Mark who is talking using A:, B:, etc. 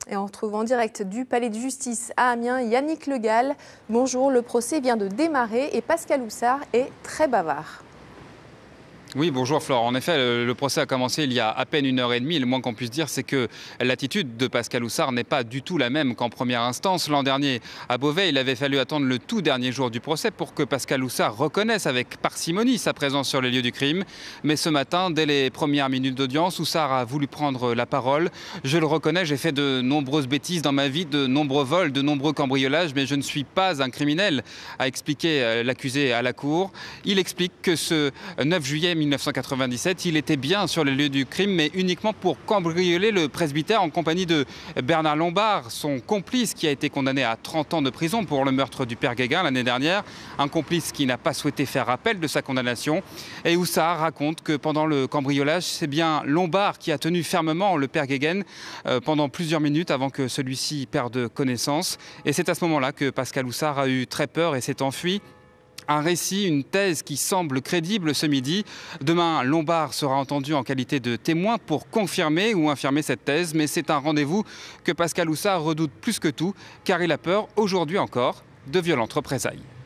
A: Et on retrouve en direct du Palais de Justice à Amiens Yannick Le Gall. Bonjour, le procès vient de démarrer et Pascal Houssard est très bavard.
B: Oui, bonjour Flore. En effet, le procès a commencé il y a à peine 1 heure et demie. Le moins qu'on puisse dire, c'est que l'attitude de Pascal Houssard n'est pas du tout la même qu'en première instance. L'an dernier, à Beauvais, il avait fallu attendre le tout dernier jour du procès pour que Pascal Houssard reconnaisse avec parcimonie sa présence sur les lieux du crime. Mais ce matin, dès les premières minutes d'audience, Houssard a voulu prendre la parole. Je le reconnais, j'ai fait de nombreuses bêtises dans ma vie, de nombreux vols, de nombreux cambriolages, mais je ne suis pas un criminel, a expliqué l'accusé à la cour. Il explique que ce 9 juillet 1997, il était bien sur les lieux du crime, mais uniquement pour cambrioler le presbytère en compagnie de Bernard Lombard, son complice qui a été condamné à 30 ans de prison pour le meurtre du père Guéguin l'année dernière. Un complice qui n'a pas souhaité faire appel de sa condamnation. Et Houssard raconte que pendant le cambriolage, c'est bien Lombard qui a tenu fermement le père Guéguin pendant plusieurs minutes avant que celui-ci perde connaissance. Et c'est à ce moment-là que Pascal Houssard a eu très peur et s'est enfui. Un récit, une thèse qui semble crédible ce midi. Demain, Lombard sera entendu en qualité de témoin pour confirmer ou infirmer cette thèse. Mais c'est un rendez-vous que Pascal Houssard redoute plus que tout, car il a peur, aujourd'hui encore, de violentes représailles.